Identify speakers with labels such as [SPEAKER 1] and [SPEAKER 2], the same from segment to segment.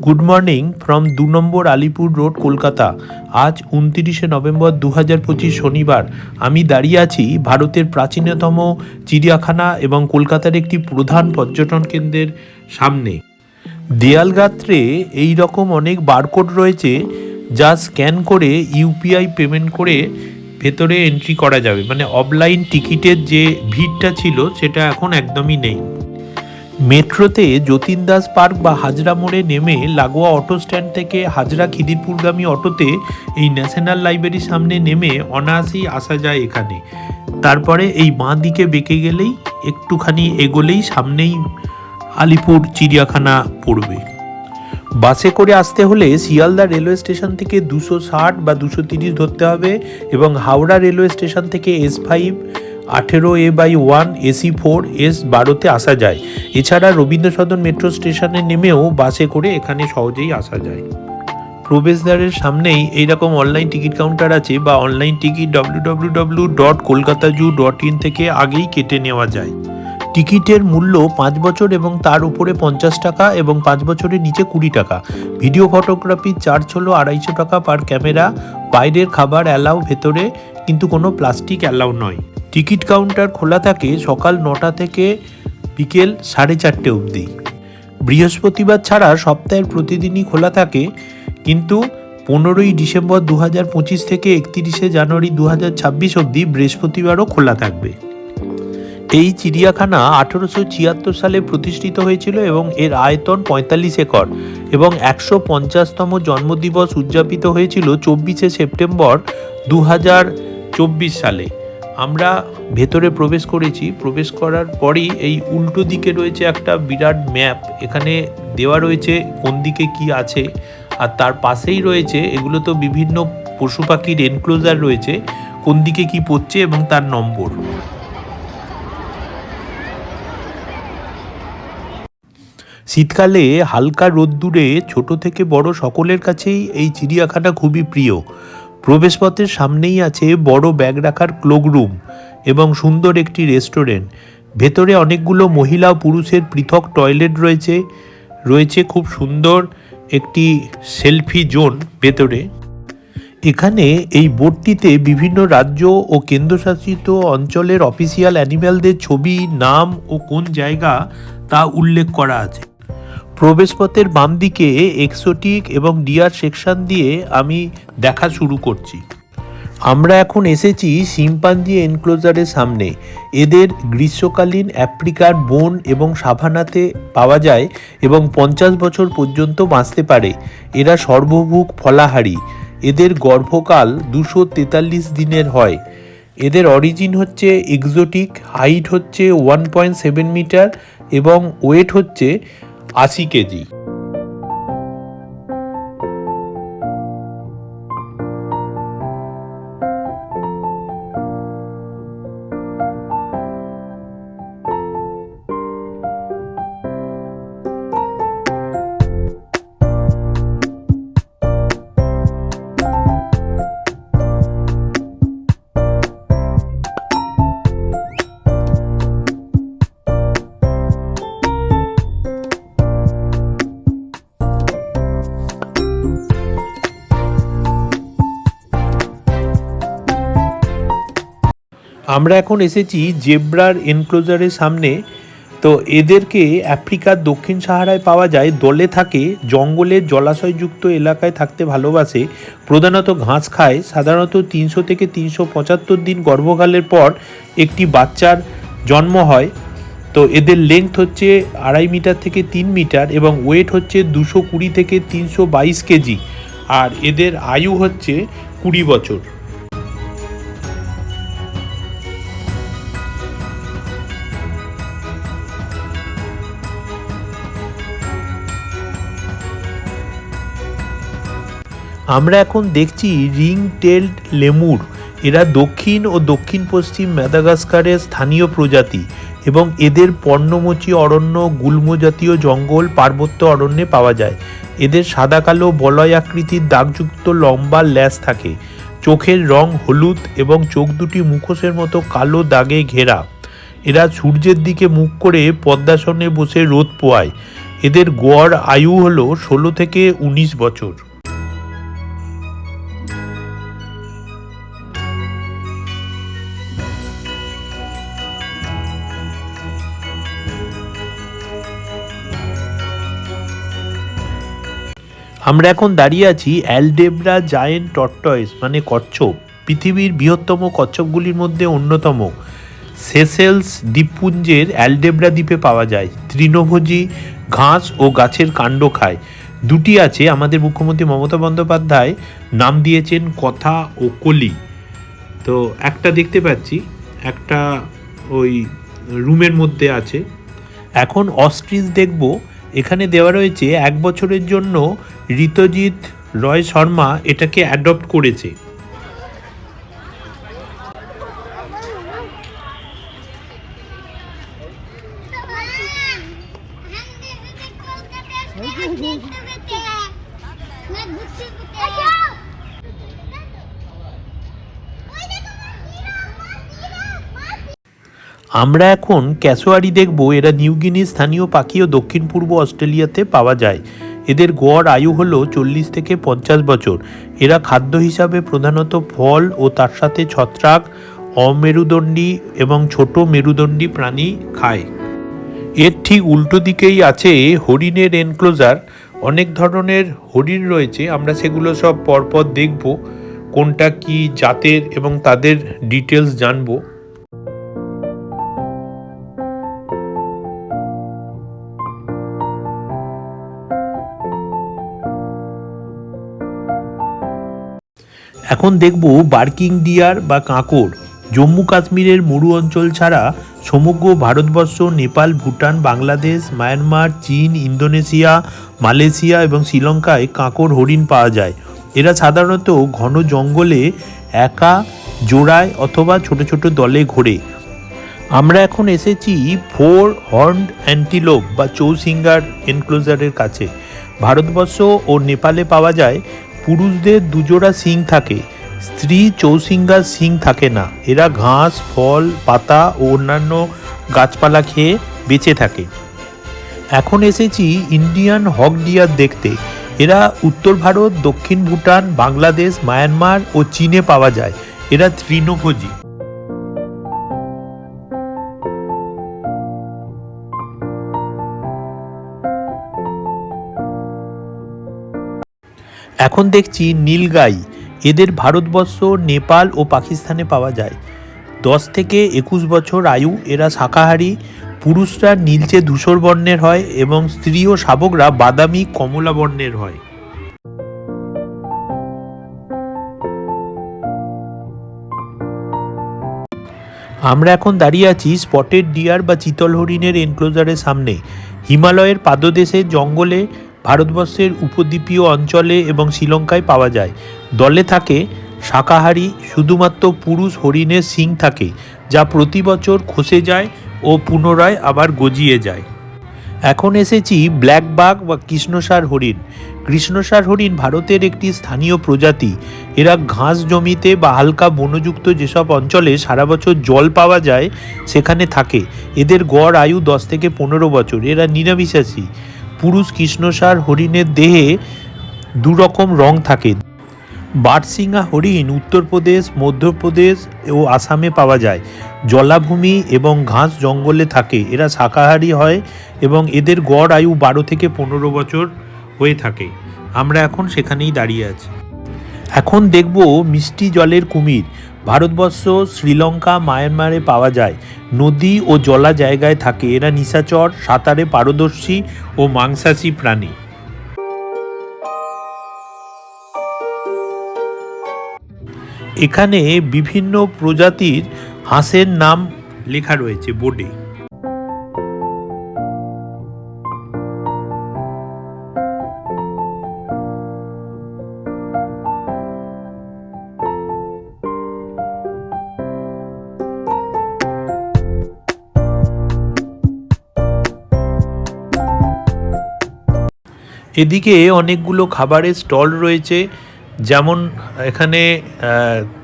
[SPEAKER 1] Good morning from 2 নম্বর Alipore road, Kolkata. আজ 29শে নভেম্বর 2025 শনিবার। আমি দাঁড়িয়ে আছি ভারতের প্রাচীনতম চিড়িয়াখানা এবং কলকাতার একটি প্রধান পর্যটন কেন্দ্রের সামনে। দেয়াল গাত্রে এই রকম অনেক বারকোড রয়েছে, যা স্ক্যান করে ইউপিআই পেমেন্ট করে ভেতরে এন্ট্রি করা যাবে। মানে অফলাইন টিকিটের যে ভিড়টা ছিল সেটা এখন একদমই নেই। মেট্রোতে যতীন দাস পার্ক বা হাজরা মোড়ে নেমে লাগোয়া অটো স্ট্যান্ড থেকে হাজরা খিদিরপুরগামী অটোতে এই ন্যাশনাল লাইব্রেরির সামনে নেমে অনায়াসেই আসা যায় এখানে। তারপরে এই বাঁ দিকে বেঁকে গেলেই একটুখানি এগোলেই সামনেই আলিপুর চিড়িয়াখানা পড়বে। বাসে করে আসতে হলে শিয়ালদা রেলওয়ে স্টেশন থেকে 260 বা 230 ধরতে হবে এবং হাওড়া রেলওয়ে স্টেশন থেকে S5 18A/1 AC4 S12তে আসা যায়। এছাড়া রবীন্দ্র সদন মেট্রো স্টেশনে নেমেও বাসে করে এখানে সহজেই আসা যায়। প্রবেশদ্বারের সামনেই এইরকম অনলাইন টিকিট কাউন্টার আছে বা অনলাইন টিকিট www.kolkatazoo.in থেকে আগেই কেটে নেওয়া যায়। টিকিটের মূল্য 5 বছর এবং তার উপরে 50 টাকা এবং 5 বছরের নিচে 20 টাকা। ভিডিও ফটোগ্রাফির চার্জ হলো 250 টাকা পার ক্যামেরা। বাইরের খাবার অ্যালাউ, ভেতরে কিন্তু কোনো প্লাস্টিক অ্যালাউ নয়। টিকিট কাউন্টার খোলা থাকে সকাল 9টা থেকে বিকেল 4:30 অবধি। বৃহস্পতিবার ছাড়া সপ্তাহের প্রতিদিনই খোলা থাকে, কিন্তু 15ই ডিসেম্বর 2025 থেকে 31শে জানুয়ারি 2026 অবধি বৃহস্পতিবারও খোলা থাকবে। এই চিড়িয়াখানা 1876 সালে প্রতিষ্ঠিত হয়েছিল এবং এর আয়তন 45 একর এবং 150তম জন্মদিবস উদযাপিত হয়েছিল 24শে সেপ্টেম্বর 2024 সালে। আমরা ভেতরে প্রবেশ করেছি। প্রবেশ করার পরই এই উল্টো দিকে রয়েছে একটা বিরাট ম্যাপ। এখানে দেওয়া রয়েছে কোন দিকে কি আছে, আর তার পাশেই রয়েছে, এগুলো তো বিভিন্ন পশু পাখির এনক্লোজার রয়েছে, কোন দিকে কি পড়ছে এবং তার নম্বর। শীতকালে হালকা রোদ্দুরে ছোট থেকে বড় সকলের কাছেই এই চিড়িয়াখানা খুবই প্রিয়। প্রবেশপথের সামনেই আছে বড় ব্যাগ রাখার ক্লোক রুম এবং সুন্দর একটি রেস্টুরেন্ট। ভেতরে অনেকগুলো মহিলা ও পুরুষের পৃথক টয়লেট রয়েছে খুব সুন্দর একটি সেলফি জোন ভেতরে। এখানে এই বোর্ডটিতে বিভিন্ন রাজ্য ও কেন্দ্রশাসিত অঞ্চলের অফিসিয়াল অ্যানিম্যালদের ছবি, নাম ও কোন জায়গা তা উল্লেখ করা আছে। প্রবেশপথের বাম দিকে এক্সোটিক এবং ডিয়ার সেকশন দিয়ে আমি দেখা শুরু করছি। আমরা এখন এসেছি শিম্পাঞ্জি এনক্লোজারের সামনে। এদের গ্রীষ্মকালীন আফ্রিকার বন এবং সাভানাতে পাওয়া যায় এবং 50 বছর পর্যন্ত বাঁচতে পারে। এরা সর্বভুক ফলাহারী। এদের গর্ভকাল 243 দিনের হয়। এদের অরিজিন হচ্ছে এক্সোটিক, হাইট হচ্ছে 1.7 মিটার এবং ওয়েট হচ্ছে 80 কেজি। আমরা এখন এসেছি জেব্রার এনক্লোজারের সামনে। তো এদেরকে আফ্রিকার দক্ষিণ সাহারায় পাওয়া যায়। দলে থাকে, জঙ্গলের জলাশয়যুক্ত এলাকায় থাকতে ভালোবাসে, প্রধানত ঘাস খায়। সাধারণত 300 থেকে 375 দিন গর্ভকালের পর একটি বাচ্চার জন্ম হয়। তো এদের লেংথ হচ্ছে 2.5 মিটার থেকে 3 মিটার এবং ওয়েট হচ্ছে 220 থেকে 322 কেজি। আর এদের আয়ু হচ্ছে 20 বছর। আমরা এখন দেখছি রিং টেলড লেমুর। এরা দক্ষিণ ও দক্ষিণ পশ্চিম মাদাগাস্কারের স্থানীয় প্রজাতি এবং এদের পর্ণমোচী অরণ্য, গুল্ম জাতীয় জঙ্গল, পার্বত্য অরণ্যে পাওয়া যায়। এদের সাদা কালো বলয় আকৃতির দাগযুক্ত লম্বা ল্যাজ থাকে। চোখের রং হলুদ এবং চোখ দুটি মুখোশের মতো কালো দাগে ঘেরা। এরা সূর্যের দিকে মুখ করে পদ্মাসনে বসে রোদ পোয়ায়। এদের গড় আয়ু হলো 16 থেকে 19 বছর। আমরা এখন দাঁড়িয়ে আছি অ্যালডেব্রা জায়েন্ট টর্টয়েস মানে কচ্ছপ। পৃথিবীর বৃহত্তম কচ্ছপগুলির মধ্যে অন্যতম। সেসেলস দ্বীপপুঞ্জের অ্যালডেব্রা দ্বীপে পাওয়া যায়। তৃণভোজী, ঘাস ও গাছের কাণ্ড খায়। দুটি আছে, আমাদের মুখ্যমন্ত্রী মমতা বন্দ্যোপাধ্যায় নাম দিয়েছেন কথা ও কলি। তো একটা দেখতে পাচ্ছি, একটা ওই রুমের মধ্যে আছে। এখন অস্ট্রিচ দেখব। এখানে দেওয়া রয়েছে 1 বছরের জন্য ঋতজিৎ রয় শর্মা এটাকে অ্যাডপ্ট করেছে। আমরা এখন ক্যাসোয়ারি দেখব। এরা নিউগিনির স্থানীয় পাখি ও দক্ষিণ পূর্ব অস্ট্রেলিয়াতে পাওয়া যায়। এদের গড় আয়ু হলো 40 থেকে 50 বছর। এরা খাদ্য হিসাবে প্রধানত ফল ও তার সাথে ছত্রাক, অমেরুদণ্ডী এবং ছোট মেরুদণ্ডী প্রাণী খায়। এর ঠিক উল্টো দিকেই আছে হরিণের এনক্লোজার। অনেক ধরনের হরিণ রয়েছে, আমরা সেগুলো সব পরপর দেখব, কোনটা কি জাতের এবং তাদের ডিটেলস জানবো। এখন দেখব বার্কিং ডিয়ার বা কাঁকড়। জম্মু কাশ্মীরের মরু অঞ্চল ছাড়া সমগ্র ভারতবর্ষ, নেপাল, ভুটান, বাংলাদেশ, মায়ানমার, চীন, ইন্দোনেশিয়া, মালয়েশিয়া এবং শ্রীলঙ্কায় কাঁকড়, হরিণ পাওয়া যায়। এরা সাধারণত ঘন জঙ্গলে একা, জোড়ায় অথবা ছোট ছোট দলে ঘোরে। আমরা এখন এসেছি 4 হর্নড অ্যান্টিলোপ বা চৌসিঙ্গার এনক্লোজারের কাছে। ভারতবর্ষ ও নেপালে পাওয়া যায়। পুরুষদের 2 জোড়া শিং থাকে, স্ত্রী চৌসিঙ্গার শিং থাকে না। এরা ঘাস, ফল, পাতা ও অন্যান্য গাছপালা খেয়ে বেঁচে থাকে। এখন এসেছি ইন্ডিয়ান হক ডিয়ার দেখতে। এরা উত্তর ভারত, দক্ষিণ ভুটান, বাংলাদেশ, মায়ানমার ও চীনে পাওয়া যায়। এরা তৃণভোজী। এখন দেখছি নীলগাই। এদের ভারতবর্ষ, নেপাল ও পাকিস্তানে পাওয়া যায়। 10 থেকে 21 বছর আয়ু। এরা শাকাহারী। পুরুষরা নীলচে ধূসর বর্ণের হয় এবং স্ত্রী ও শাবকরা বাদামি কমলা বর্ণের হয়। আমরা এখন দাঁড়িয়ে আছি স্পটেড ডিয়ার বা চিতল হরিণের এনক্লোজারের সামনে। হিমালয়ের পাদদেশের জঙ্গলে, ভারতবর্ষের উপদ্বীপীয় অঞ্চলে এবং শ্রীলঙ্কায় পাওয়া যায়। দলে থাকে, শাকাহারী। শুধুমাত্র পুরুষ হরিণের শিং থাকে, যা প্রতি বছর খসে যায় ও পুনরায় আবার গজিয়ে যায়। এখন এসেছি ব্ল্যাক বাঘ বা কৃষ্ণসার হরিণ। কৃষ্ণসার হরিণ ভারতের একটি স্থানীয় প্রজাতি। এরা ঘাস জমিতে বা হালকা বনযুক্ত যেসব অঞ্চলে সারা বছর জল পাওয়া যায় সেখানে থাকে। এদের গড় আয়ু 10 থেকে 15 বছর। এরা নিরামিষাশী। পুরুষ কৃষ্ণসার হরিণের দেহে 2 রকম রং থাকে। বারসিঙা হরিণ উত্তরপ্রদেশ, মধ্যপ্রদেশ ও আসামে পাওয়া যায়। জলাভূমি এবং ঘাস জঙ্গলে থাকে। এরা শাকাহারী হয় এবং এদের গড় আয়ু 12 থেকে 15 বছর হয়ে থাকে। আমরা এখন সেখানেই দাঁড়িয়ে আছি। এখন দেখব মিষ্টি জলের কুমির। ভারতবর্ষ, শ্রীলঙ্কা, মায়ানমারে পাওয়া যায়। নদী ও জলা জায়গায় থাকে। এরা নিশাচর, সাঁতারে পারদর্শী ও মাংসাশী প্রাণী। এখানে বিভিন্ন প্রজাতির হাঁসের নাম লেখা রয়েছে বোর্ডে। এদিকে অনেকগুলো খাবারের স্টল রয়েছে, যেমন এখানে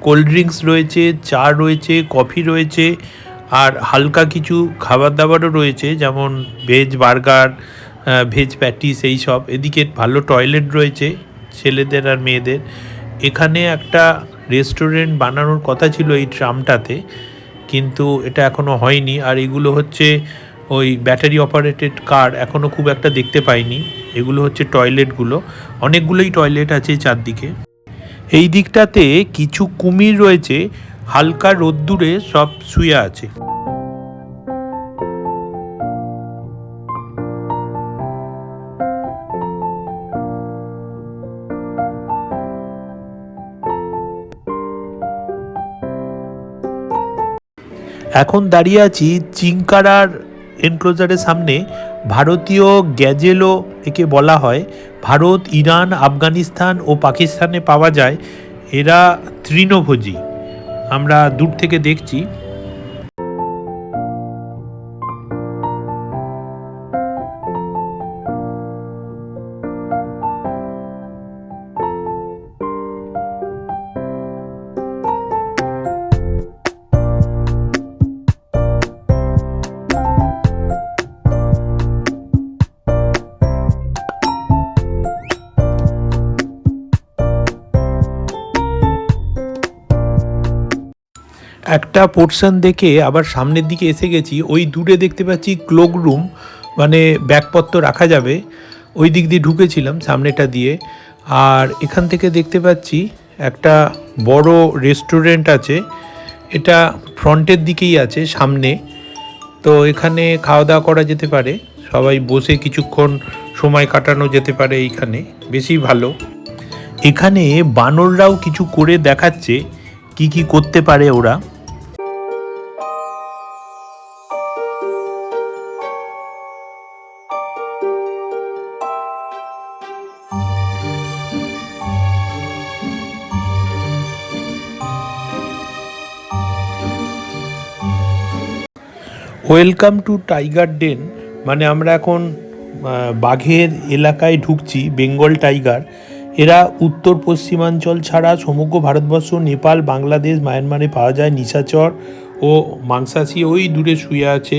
[SPEAKER 1] কোল্ড ড্রিঙ্কস রয়েছে, চা রয়েছে, কফি রয়েছে, আর হালকা কিছু খাবার দাবারও রয়েছে, যেমন ভেজ বার্গার, ভেজ প্যাটিস এই সব। এদিকে ভালো টয়লেট রয়েছে ছেলেদের আর মেয়েদের। এখানে একটা রেস্টুরেন্ট বানানোর কথা ছিল এই ট্রামটাতে, কিন্তু এটা এখনও হয়নি। আর এগুলো হচ্ছে ওই ব্যাটারি অপারেটেড কার, এখনও খুব একটা দেখতে পাইনি। এগুলো হচ্ছে টয়লেটগুলো, অনেকগুলোই টয়লেট আছে চারদিকে। এই দিকটাতে কিছু কুমির রয়েছে, হালকা রোদ্দুরে সব শুয়ে আছে। এখন দাঁড়িয়ে আছি চিংকারার এনক্লোজারের সামনে। ভারতীয় গ্যাজেলো একে বলা হয়। ভারত, ইরান, আফগানিস্তান ও পাকিস্তানে পাওয়া যায়। এরা তৃণভোজী। আমরা দূর থেকে দেখছি। একটা পোর্শন দেখে আবার সামনের দিকে এসে গেছি। ওই দূরে দেখতে পাচ্ছি ক্লোক রুম, মানে ব্যাগপত্র রাখা যাবে। ওই দিক দিয়ে ঢুকেছিলাম সামনেটা দিয়ে। আর এখান থেকে দেখতে পাচ্ছি একটা বড় রেস্টুরেন্ট আছে। এটা ফ্রন্টের দিকেই আছে সামনে। তো এখানে খাওয়া দাওয়া করা যেতে পারে, সবাই বসে কিছুক্ষণ সময় কাটানো যেতে পারে এইখানে, বেশি ভালো। এখানে বানররাও কিছু করে দেখাচ্ছে কি কি করতে পারে ওরা। ওয়েলকাম টু টাইগার ডেন, মানে আমরা এখন বাঘের এলাকায় ঢুকছি। বেঙ্গল টাইগার এরা উত্তর পশ্চিমাঞ্চল ছাড়া সমগ্র ভারতবর্ষ, নেপাল, বাংলাদেশ, মায়ানমারে পাওয়া যায়। নিশাচর ও মাংসাশী ওই দূরে শুয়ে আছে,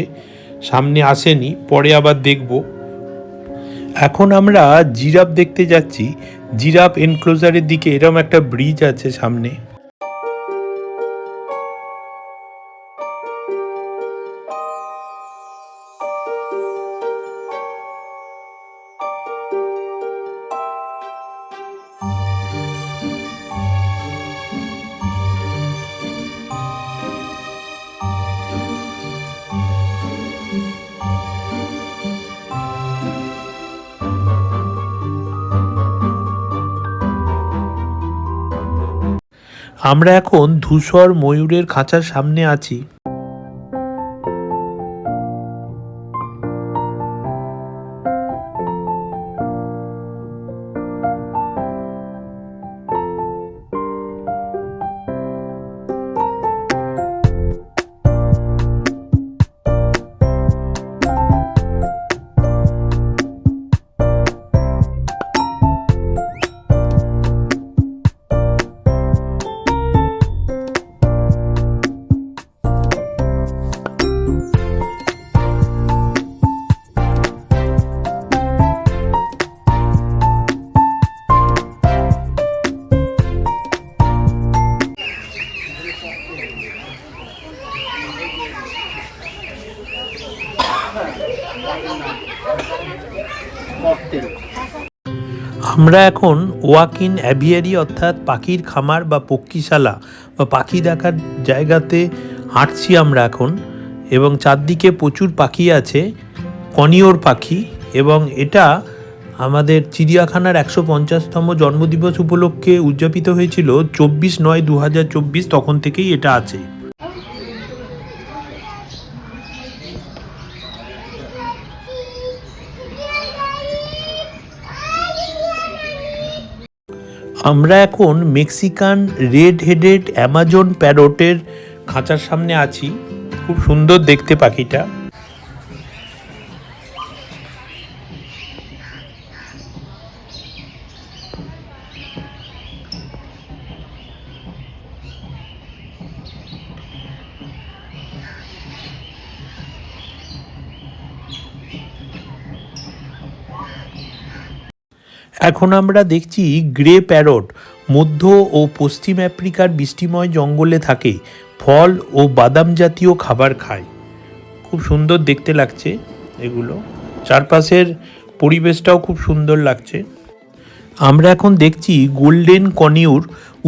[SPEAKER 1] সামনে আসেনি, পরে আবার দেখব। এখন আমরা জিরাফ দেখতে যাচ্ছি, জিরাফ এনক্লোজারের দিকে। এরকম একটা ব্রিজ আছে সামনে। আমরা এখন ধূসর ময়ূরের খাঁচার সামনে আছি। আমরা এখন ওয়াক ইন অ্যাভিয়ারি অর্থাৎ পাখির খামার বা পক্ষীশালা বা পাখি দেখার জায়গাতে হাঁটছি আমরা এখন। এবং চারদিকে প্রচুর পাখি আছে, কনিওর পাখি। এবং এটা আমাদের চিড়িয়াখানার 150তম জন্মদিবস উপলক্ষে উদযাপিত হয়েছিল 24/9/2024, তখন থেকেই এটা আছে। আমরা এখন মেক্সিকান রেড হেডেড অ্যামাজন প্যারটের খাঁচার সামনে আছি। খুব সুন্দর দেখতে পাখিটা। এখন আমরা দেখছি গ্রে প্যারট। মধ্য ও পশ্চিম আফ্রিকার বৃষ্টিময় জঙ্গলে থাকে, ফল ও বাদাম জাতীয় খাবার খায়। খুব সুন্দর দেখতে লাগছে এগুলো, চারপাশের পরিবেশটাও খুব সুন্দর লাগছে। আমরা এখন দেখছি গোল্ডেন কনিউর।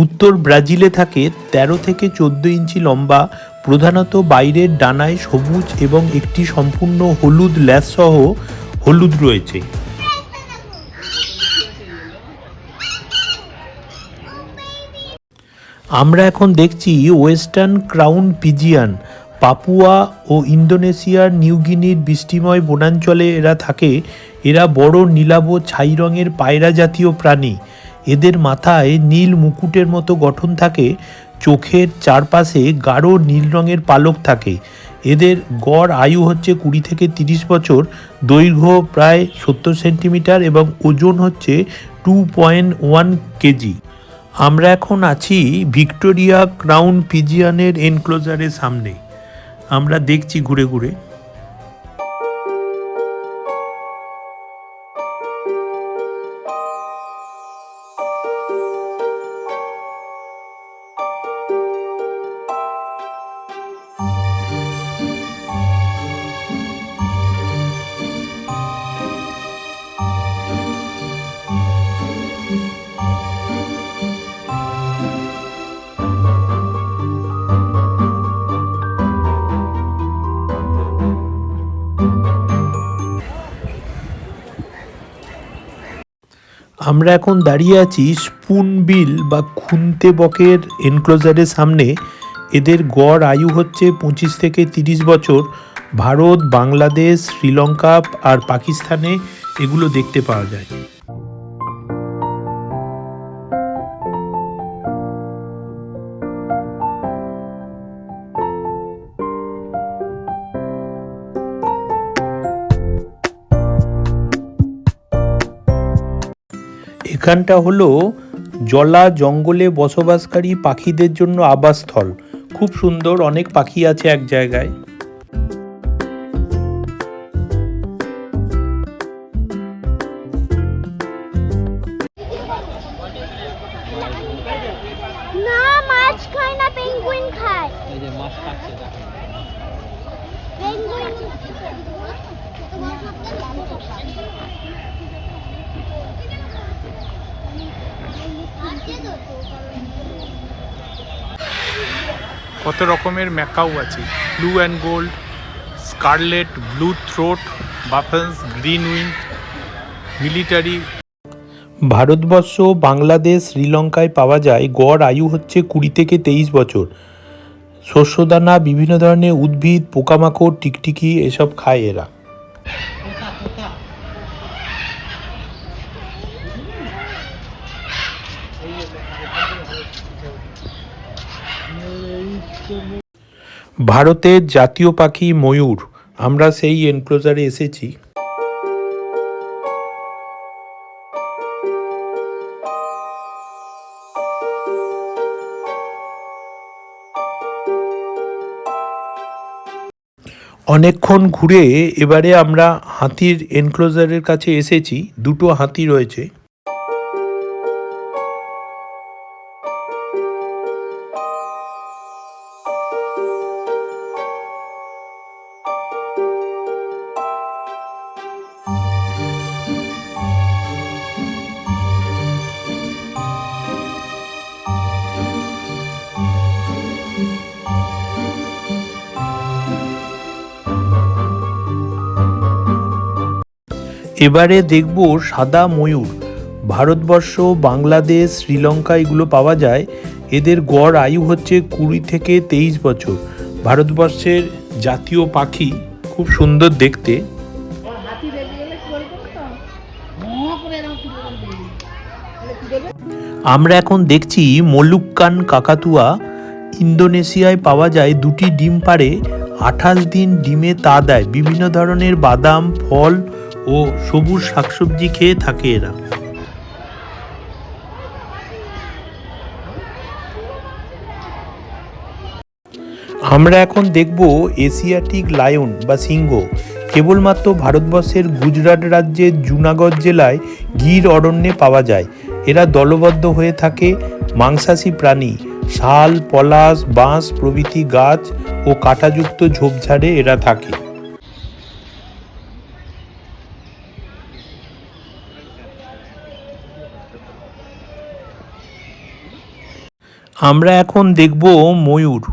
[SPEAKER 1] উত্তর ব্রাজিলে থাকে, 13 থেকে 14 ইঞ্চি লম্বা, প্রধানত বাইরের ডানায় সবুজ এবং একটি সম্পূর্ণ হলুদ ল্যাস সহ হলুদ রয়েছে। আমরা এখন দেখছি ওয়েস্টার্ন ক্রাউন পিজিয়ান। পাপুয়া ও ইন্দোনেশিয়ার নিউগিনির বৃষ্টিময় বনাঞ্চলে এরা থাকে। এরা বড় নীলাভ ছাই রঙের পায়রা জাতীয় প্রাণী। এদের মাথায় নীল মুকুটের মতো গঠন থাকে, চোখের চারপাশে গাঢ় নীল রঙের পালক থাকে। এদের গড় আয়ু হচ্ছে 20 থেকে 30 বছর, দৈর্ঘ্য প্রায় 70 সেন্টিমিটার এবং ওজন হচ্ছে 2.1 কেজি। আমরা এখন আছি ভিক্টোরিয়া ক্রাউন পিজিয়ানের এনক্লোজারের সামনে। আমরা দেখছি ঘুরে ঘুরে। আমরা এখন দাঁড়িয়ে আছি স্পুনবিল বা খুন্তে বকের এনক্লোজারের সামনে। এদের গড় আয়ু হচ্ছে 25 থেকে 30 বছর। ভারত, বাংলাদেশ, শ্রীলঙ্কা আর পাকিস্তানে এগুলো দেখতে পাওয়া যায়। এখানটা হলো জলা জঙ্গলে বসবাসকারী পাখিদের জন্য আবাসস্থল। খুব সুন্দর, অনেক পাখি আছে এক জায়গায়।
[SPEAKER 2] না, মাছ খায় না, পেঙ্গুইন খায়।
[SPEAKER 3] এই যে মাছ খাচ্ছে দেখো।
[SPEAKER 2] পেঙ্গুইন
[SPEAKER 1] কত রকমের ম্যাকাউ আছে, blue and gold, scarlet, blue throat, বাফেলস, green wing, military. Bharatvarsha, Bangladesh, শ্রীলঙ্কায় পাওয়া যায়। গড় আয়ু হচ্ছে 20 থেকে 23 বছর। শস্যদানা, বিভিন্ন ধরনের উদ্ভিদ, পোকামাকড়, টিকটিকি এসব খায় এরা। ভারতের জাতীয় পাখি ময়ূর। আমরা সেই এনক্লোজারে এসেছি। অনেকক্ষণ ঘুরে এবারে আমরা হাতির এনক্লোজারের কাছে এসেছি। দুটো হাতি রয়েছে। এবারে দেখব সাদা ময়ূর। ভারতবর্ষ, বাংলাদেশ, শ্রীলঙ্কা এগুলো পাওয়া যায়। এদের গড় আয়ু হচ্ছে 20 থেকে 23 বছর। ভারতবর্ষের জাতীয় পাখি, খুব সুন্দর দেখতে। আমরা এখন দেখছি মলুক্কান কাকাতুয়া। ইন্দোনেশিয়ায় পাওয়া যায়। দুটি ডিম পাড়ে, 28 দিন ডিমে তা দেয়। বিভিন্ন ধরনের বাদাম, ফল ও সবুজ শাকসবজি খেয়ে থাকে এরা। আমরা এখন দেখব এশিয়াটিক লায়ন বা সিংহ। কেবলমাত্র ভারতবর্ষের গুজরাট রাজ্যের জুনাগড় জেলায় গির অরণ্যে পাওয়া যায়। এরা দলবদ্ধ হয়ে থাকে, মাংসাশী প্রাণী। শাল, পলাশ, বাঁশ প্রভৃতি গাছ ও কাঁটাযুক্ত ঝোপঝাড়ে এরা থাকে। আমরা এখন দেখব ময়ূর।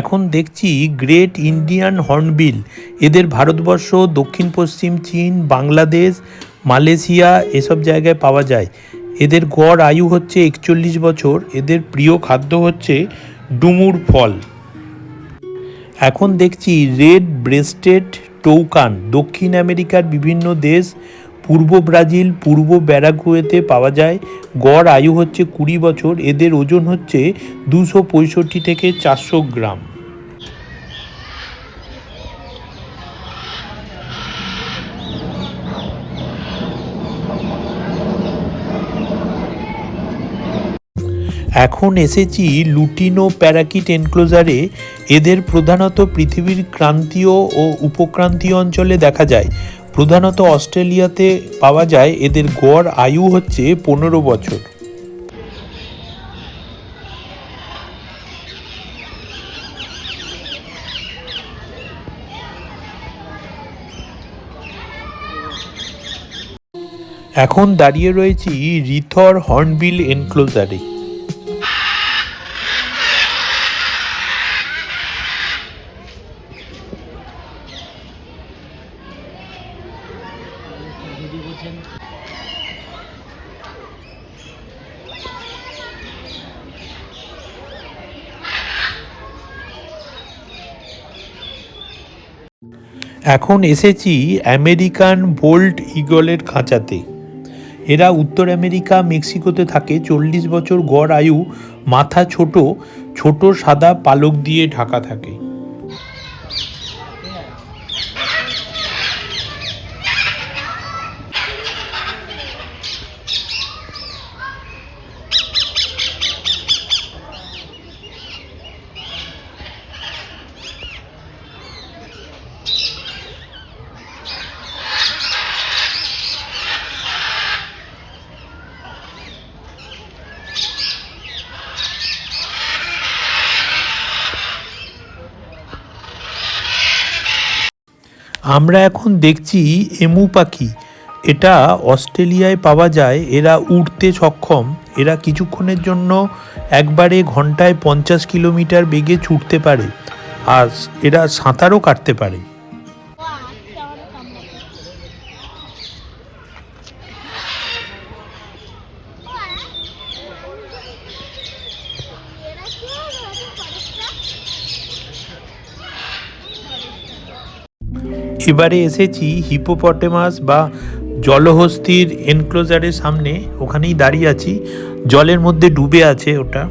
[SPEAKER 1] এখন দেখছি গ্রেট ইন্ডিয়ান হর্নবিল। এদের ভারতবর্ষ, দক্ষিণ পশ্চিম চীন, বাংলাদেশ, মালয়েশিয়া এসব জায়গায় পাওয়া যায়। এদের গড় আয়ু হচ্ছে 41 বছর। এদের প্রিয় খাদ্য হচ্ছে ডুমুর ফল। এখন দেখছি রেড ব্রেস্টেড টৌকান। দক্ষিণ আমেরিকার বিভিন্ন দেশ, পূর্ব ব্রাজিল, পূর্ব প্যারাগুয়েতে পাওয়া যায়। গড় আয়ু হচ্ছে 20 বছর। এদের ওজন হচ্ছে 265 থেকে 400 গ্রাম। এখন এসেছি লুটিনো প্যারাকিট এনক্লোজারে। এদের প্রধানত পৃথিবীর ক্রান্তীয় ও উপক্রান্তীয় অঞ্চলে দেখা যায়। প্রধানত অস্ট্রেলিয়াতে পাওয়া যায়। এদের গড় আয়ু হচ্ছে 15 বছর। এখন দাঁড়িয়ে রয়েছি রিথর হর্নবিল এনক্লোজারে। এখন এসেছি আমেরিকান বোল্ট ঈগলের খাঁচাতে। এরা উত্তর আমেরিকা, মেক্সিকোতে থাকে। 40 বছর গড় আয়ু। মাথা ছোট ছোট সাদা পালক দিয়ে ঢাকা থাকে। আমরা এখন দেখছি এমু পাখি। এটা অস্ট্রেলিয়ায় পাওয়া যায়। এরা উড়তে সক্ষম। এরা কিছুক্ষণের জন্য একবারে ঘন্টায় 50 কিলোমিটার বেগে ছুটতে পারে। আর এরা সাঁতারও কাটতে পারে। এবারে এসেছি হিপোপটেমাস বা জলহস্তির এনক্লোজারের সামনে। ওখানেই দাঁড়িয়ে আছি। জলের মধ্যে ডুবে আছে ওটা।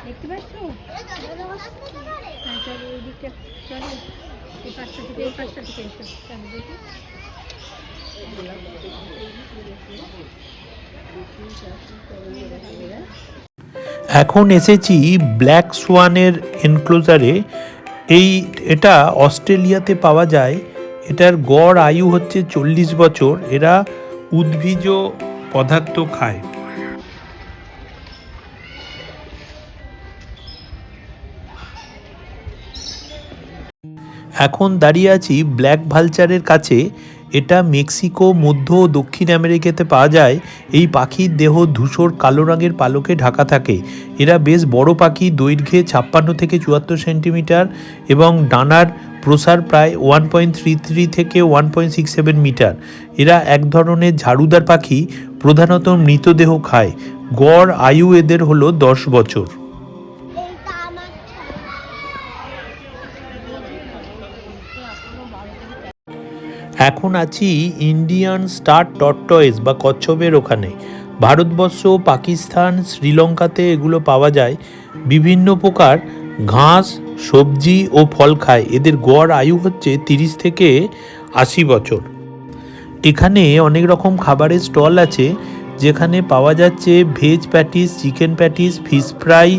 [SPEAKER 2] দেখতে পাচ্ছ? চলো ওই দিকটা, চলো এই পাশটা থেকে এসো। চলো দেখি।
[SPEAKER 1] এখন এসেছি ব্ল্যাক সোয়ানের এনক্লোজারে। এটা অস্ট্রেলিয়াতে পাওয়া যায়। এটার গড় আয়ু হচ্ছে 40 বছর। এরা উদ্ভিজ পদার্থ খায়। এখন দাঁড়িয়ে আছি ব্ল্যাক ভালচারের কাছে। এটা মেক্সিকো, মধ্য ও দক্ষিণ আমেরিকাতে পাওয়া যায়। এই পাখির দেহ ধূসর কালো রঙের পালকে ঢাকা থাকে। এরা বেশ বড় পাখি। দৈর্ঘ্যে 56 থেকে 74 সেন্টিমিটার এবং ডানার প্রসার প্রায় 1.33 থেকে 1.67 মিটার। এরা এক ধরনের ঝাড়ুদার পাখি। প্রধানত মৃতদেহ খায়। গড় আয়ু এদের হলো 10 বছর। এখন আছি ইন্ডিয়ান স্টার টর্টয়েস বা কচ্ছপের ওখানে। ভারতবর্ষ, পাকিস্তান, শ্রীলঙ্কাতে এগুলো পাওয়া যায়। বিভিন্ন প্রকার ঘাস, সবজি ও ফল খায়। এদের গড় আয়ু হচ্ছে 30 থেকে 80 বছর। এখানে অনেক রকম খাবারের স্টল আছে, যেখানে পাওয়া যাচ্ছে veg patties, chicken patties, fish fry,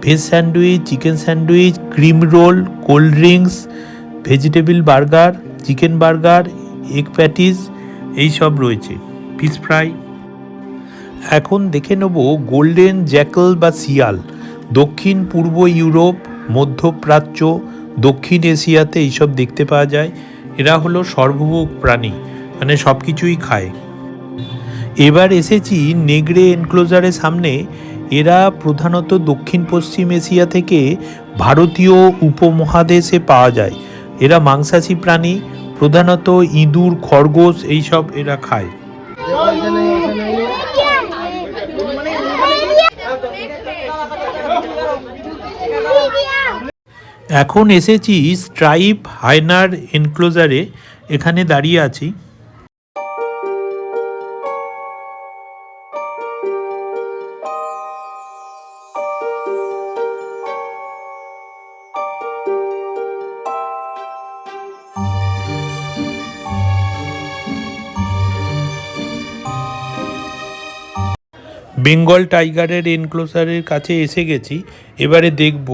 [SPEAKER 1] veg sandwich, chicken sandwich, cream roll, cold drinks, vegetable burger, chicken burger, egg patties, এইসব রয়েছে, ফিশ ফ্রাই। এখন দেখে নেব গোল্ডেন জ্যাকল বা শিয়াল। দক্ষিণ পূর্ব ইউরোপ, মধ্যপ্রাচ্য, দক্ষিণ এশিয়াতে এইসব দেখতে পাওয়া যায়। এরা হলো সর্বভুক প্রাণী, মানে সব কিছুই খায়। এবার এসেছি নেগড়ে এনক্লোজারের সামনে। এরা প্রধানত দক্ষিণ পশ্চিম এশিয়া থেকে ভারতীয় উপমহাদেশে পাওয়া যায়। এরা মাংসাশী প্রাণী, প্রধানত ইঁদুর, খরগোশ এইসব এরা খায়। এখন এসেছি স্ট্রাইপ হায়নার এনক্লোজারে। এখানে দাঁড়িয়ে আছি। বেঙ্গল টাইগারের এনক্লোজারের কাছে এসে গেছি, এবারে দেখব।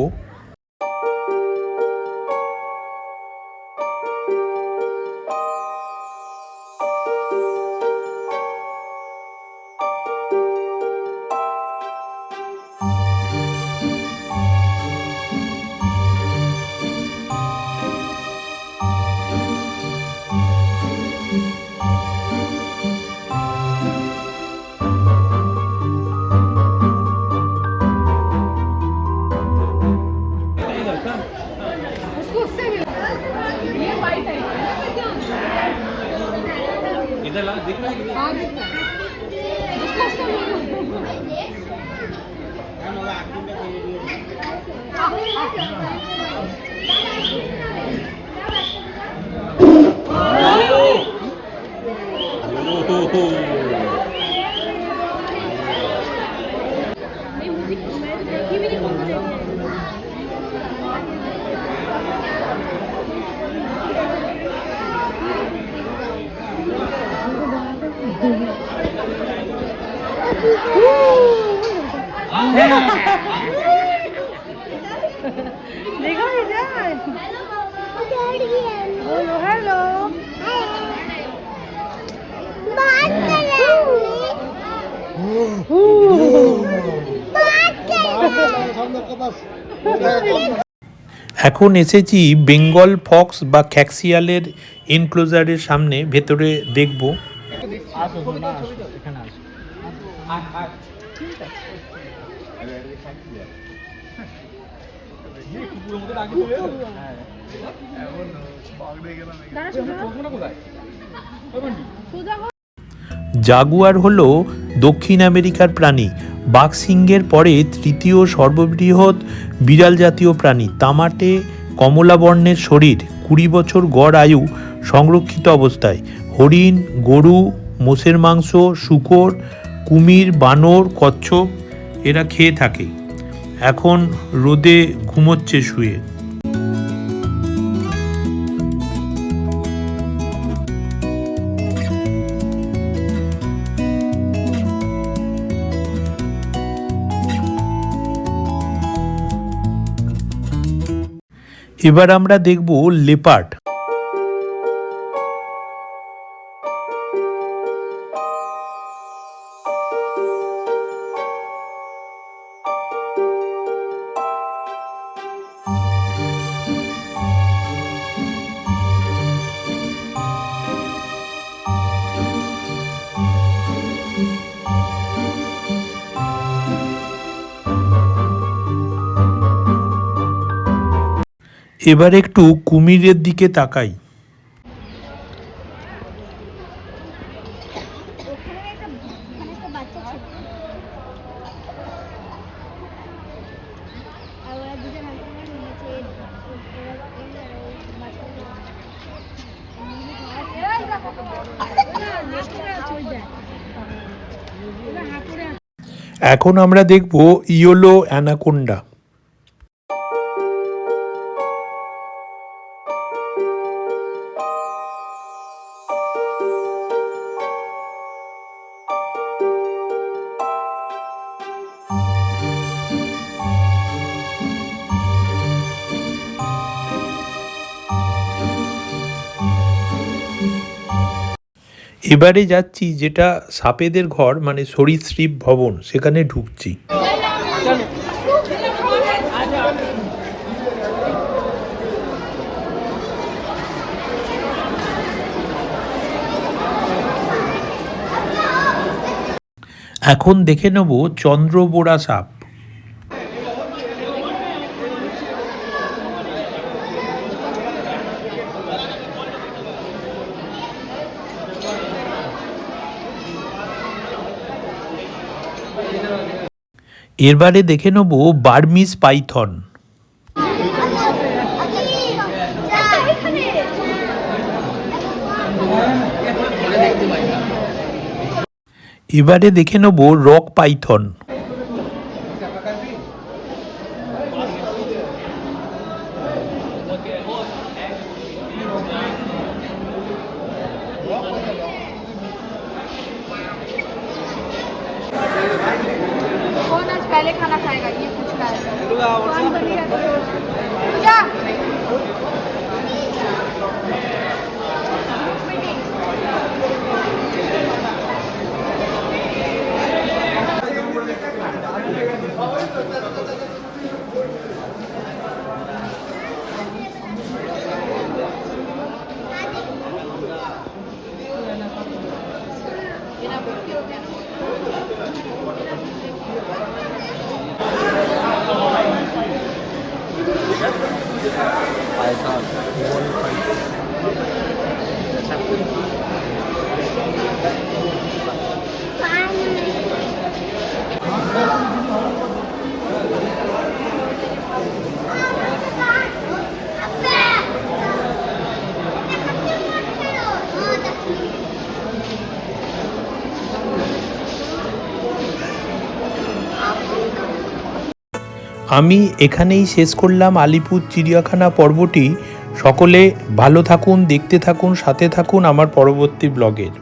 [SPEAKER 2] देखो इधर। Hello hello. बात कर रहे हैं।
[SPEAKER 1] এখন এসেছি বেঙ্গল ফক্স বা খ্যাক্সিয়ালের এনক্লোজারের সামনে, ভেতরে দেখব। জাগুয়ার হলো দক্ষিণ আমেরিকার প্রাণী। বাঘ সিংহের পরে তৃতীয় সর্ববৃহৎ বিড়াল জাতীয় প্রাণী। তামাটে কমলা বর্ণের শরীর, 20 বছর গড় আয়ু, সংরক্ষিত অবস্থায়। হরিণ, গরু, মোষের মাংস, শূকর, কুমির, বানর, কচ্ছপ এরা খেয়ে থাকে। এখন রোদে ঘুমোচ্ছে শুয়ে। এবার আমরা দেখব লেপার্ড। এবার একটু কুমিরের দিকে তাকাই। এখন আমরা দেখব ইয়োলো অ্যানাকোন্ডা। এবারে যাচ্ছি যেটা সাপেদের ঘর মানে সরীসৃপ ভবন, সেখানে ঢুকছি। এখন দেখে নেব চন্দ্রবোড়া সাপ। এরবারে দেখে নেব বার্মিজ পাইথন। এবারে দেখে নেব রক পাইথন।
[SPEAKER 2] कौन आज पहले खाना खाएगा ये पूछ रहा है। कौन बनेगा पूजा?
[SPEAKER 1] আমি এখানেই শেষ করলাম আলিপুর চিড়িয়াখানা পর্বটি। সকলে ভালো থাকুন, দেখতে থাকুন, সাথে থাকুন আমার পরবর্তী ব্লগের।